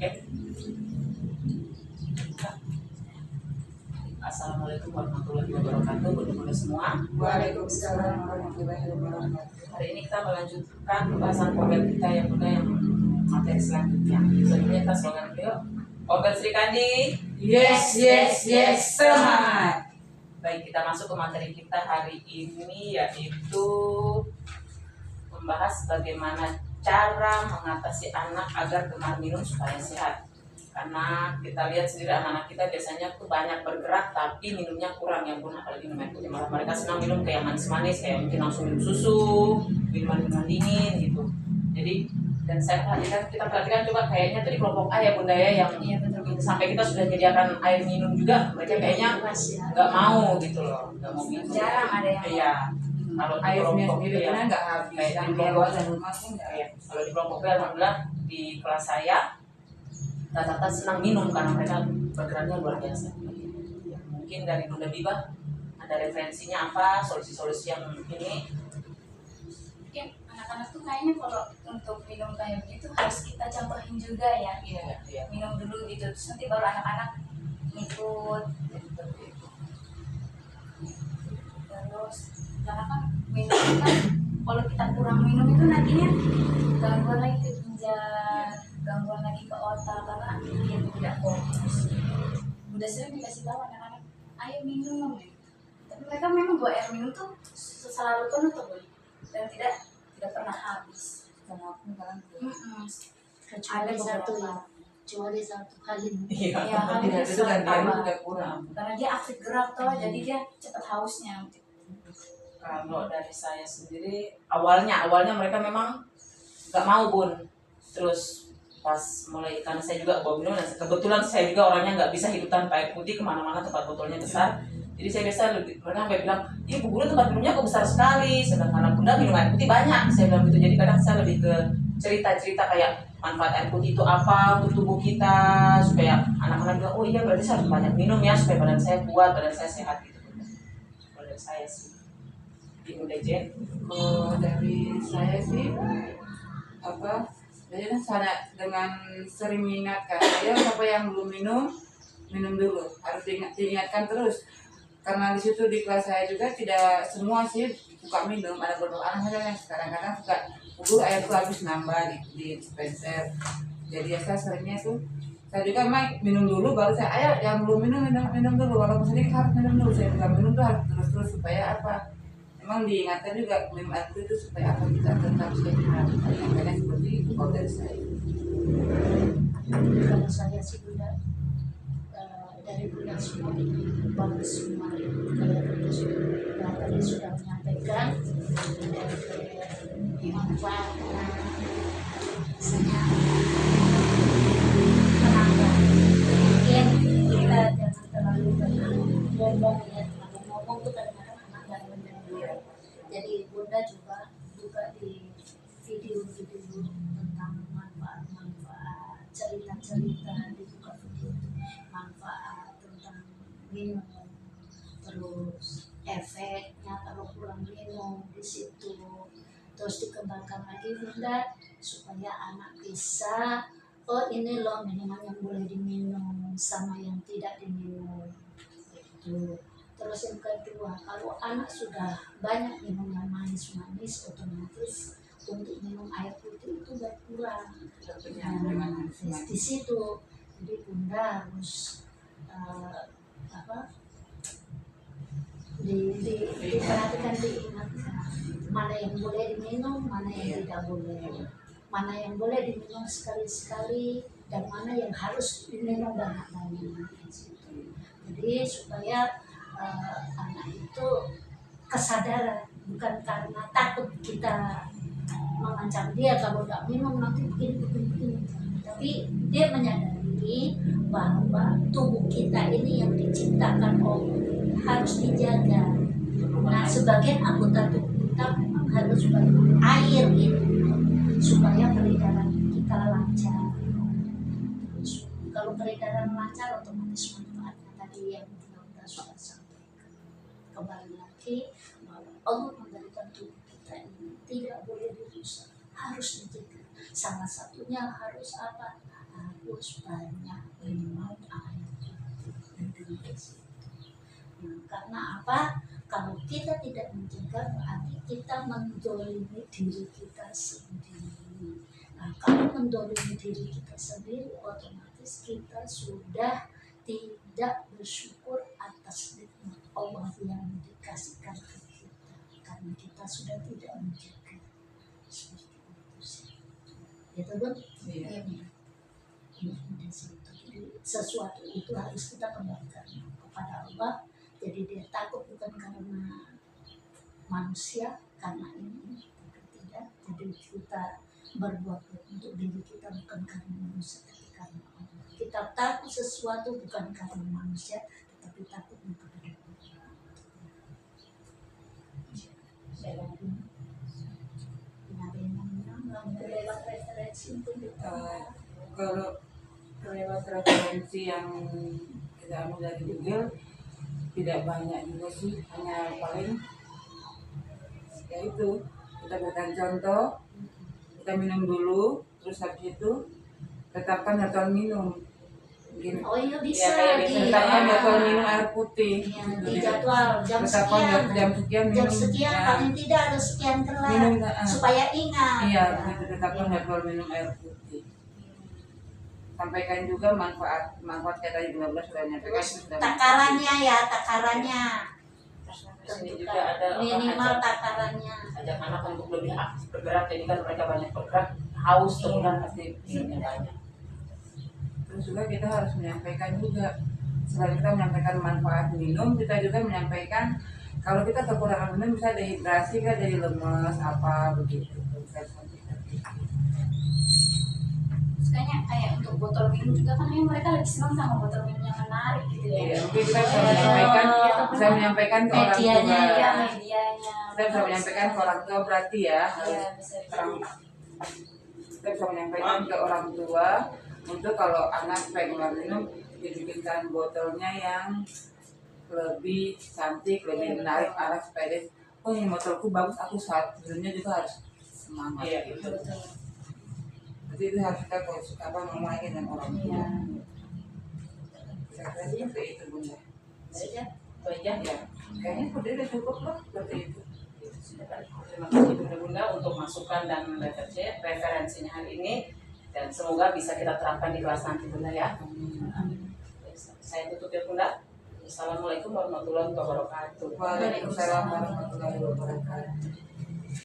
Oke. Assalamualaikum warahmatullahi wabarakatuh, bunda-bunda semua. Waalaikumsalam warahmatullahi wabarakatuh. Hari ini kita melanjutkan pembahasan program kita yang materi selanjutnya. Selanjutnya kita slogan beliau, Obel Sri Kandi. Yes, yes, yes, semangat. Baik, kita masuk ke materi kita hari ini, yaitu membahas bagaimana cara mengatasi anak agar gemar minum supaya sehat. Karena kita lihat sendiri anak-anak kita biasanya tuh banyak bergerak tapi minumnya kurang, ya bun, apalagi minum air putih. Malah mereka senang minum kayak manis-manis, kayak mungkin langsung minum susu, minuman-minuman dingin gitu. Jadi dan kita perhatikan coba kayaknya tuh di kelompok A ya bunda ya, yang sampai kita sudah menyediakan air minum juga, mereka kayaknya nggak mau gitu loh, nggak mau minum. Jarang ada yang iya. Kalau di airnya kelompok sendiri ya, kan nggak habis, kayak yang di di kelompok luar rumah pun nggak. ya, kalau di kelompok B alhamdulillah di kelas saya rata-rata senang minum karena mereka bergeraknya luar biasa. Ya, mungkin dari Bunda Biba ada referensinya apa, solusi-solusi yang ini? Mungkin anak-anak tuh kayaknya kalau untuk minum kayak begitu harus kita contohin juga ya. Iya. Minum dulu gitu, terus nanti baru anak-anak ngikut. Terus karena kan minum itu kan kalau kita kurang minum itu nantinya gangguan lagi ke ginjal, gangguan lagi ke otak karena dia tidak fokus. Udah sering dikasih tahu anak-anak, ayo minum. Tapi mereka memang bawa air minum tuh selalu penuh tuh, Bu. Dan tidak pernah habis. Kecuali satu ya, kecuali satu kali. Iya. Ya, kali Tidak, itu kan dia sama. juga kurang. Karena dia aktif gerak toh, jadi dia cepat hausnya. Kalau dari saya sendiri awalnya mereka memang nggak mau bun, terus pas mulai karena saya juga bawa minum dan kebetulan saya juga orangnya nggak bisa hidup tanpa air putih, kemana-mana tempat botolnya besar, jadi saya biasa mereka sampai bilang, bu guru tempat minumnya kok besar sekali, sedangkan bunda minum air putih banyak, saya bilang gitu. Jadi kadang saya lebih ke cerita-cerita kayak manfaat air putih itu apa untuk tubuh kita, supaya anak-anak bilang, oh iya berarti saya harus banyak minum ya supaya badan saya kuat, badan saya sehat gitu. Kalau dari saya sih Ibu Dejen. Kalau dari saya sih jadi kan sana dengan sering mengingatkan, ayo siapa yang belum minum dulu, harus diingatkan terus. Karena di situ di kelas saya juga tidak semua sih suka minum, ada beberapa anak yang kadang-kadang suka dulu air itu habis nambah di dispenser. Jadi saya seringnya tuh saya juga minum dulu baru saya ayo yang belum minum dulu, walaupun sedikit harus minum dulu. Saya juga minum tuh harus terus supaya apa? Memang diingatkan juga minum air itu supaya apa kita tetap sehat. Makanya seperti itu kalau dari saya. Kalau saya sih bunda, dari bunda semua ini bagus semua. Kayak bunda tadi sudah menyampaikan manfaat misalnya menambah. Mungkin kita jangan terlalu ngomong ya, terlalu ngomong tuh kadang-kadang anak nggak mendengar. Jadi bunda juga di video tentang manfaat cerita-cerita, dibuka video manfaat tentang minum, terus efeknya kalau kurang minum di situ, terus dikembangkan lagi bunda supaya anak bisa, oh ini loh minuman yang boleh diminum sama yang tidak diminum itu. Terus yang kedua, kalau anak sudah banyak minum yang manis-manis, otomatis untuk minum air putih itu berkurang. Nah, di situ jadi bunda harus diperhatikan, diingatkan mana yang boleh diminum, mana yang tidak boleh, mana yang boleh diminum sekali-sekali dan mana yang harus diminum banyak-banyak. Jadi supaya anak itu kesadaran, bukan karena takut kita mengancam dia kalau nggak minum nanti begini, tapi dia menyadari bahwa tubuh kita ini yang diciptakan Allah harus dijaga. Nah, sebagian anggota tubuh kita memang harus banyak air itu supaya peredaran kita lancar. Terus, kalau peredaran lancar otomatis manfaatnya tadi yang kita sudah sampaikan. Kembali lagi bahwa Allah memberikan tubuh kita ini tidak boleh dirusak, harus dijaga. Salah satunya harus apa? harus banyak minum air putih. Nah, karena apa? Kalau kita tidak menjaga berarti kita mendolimi diri kita sendiri. Nah, kalau mendolimi diri kita sendiri, otomatis kita sudah tidak bersyukur atas nikmat Allah yang dikasihkan ke kita, karena kita sudah tidak menjaga. Seperti itu sih. Ya teman. Iya. Ini situ. Jadi sesuatu itu harus kita kembalikan kepada Allah. Jadi dia takut bukan karena manusia, karena ini, tapi tidak. Jadi kita berbuat untuk diri kita bukan karena manusia, tapi karena Allah. Kita takut sesuatu bukan karena manusia, tetapi takutnya kepada Allah. Lewat referensi itu Kalau lewat referensi yang kita ambil dari Google tidak banyak juga sih, hanya paling ya itu kita berikan contoh, kita minum dulu, terus habis itu tetapkan jadwal minum. Mungkin oh iya bisa Ya, kayak di tetapkan jadwal minum air putih. ya, di jadwal jam Tetapkan sekian, jam sekian jam minum. sekian Ya, paling tidak harus sekian gelas minum supaya ingat. iya, Ya. begitu tetapkan Ya. jadwal minum air putih. Sampaikan juga manfaat kayak tadi 15 sudah menyampaikan. Terus takarannya ya, takarannya Ini juga ada minimal takarannya. ajak anak untuk lebih aktif bergerak, jadi kan mereka banyak bergerak, haus kemudian pasti minumnya banyak. Terus juga kita harus menyampaikan juga, selain kita menyampaikan manfaat minum, kita juga menyampaikan kalau kita kekurangan minum bisa dehidrasi kan, jadi lemes apa begitu. Kita sampaikan. Makanya kayak untuk botol minum juga kan mereka lagi senang sama botol minum yang menarik gitu ya. Iya, mungkin kita bisa menyampaikan ke orang tua. Medianya, Ya, medianya. Kita bisa menyampaikan ke orang tua berarti ya. Iya, bisa Kita bisa menyampaikan ke orang tua untuk kalau anak pengen minum dibikinkan botolnya yang lebih cantik, lebih menarik, arah supaya dia, oh ini botolku bagus, aku saat minumnya juga harus semangat. Iya, gitu. betul. Jadi itu harus kita ngomong lagi dengan orang tua. Iya. Saya kira seperti itu Bunda. Saja, itu aja. Ya, kayaknya udah cukup lah seperti itu. Terima kasih Bunda-Bunda untuk masukan dan referensinya hari ini, dan semoga bisa kita terapkan di kelas nanti Bunda ya. Saya tutup ya Bunda. Assalamualaikum warahmatullahi wabarakatuh. Waalaikumsalam warahmatullahi wabarakatuh.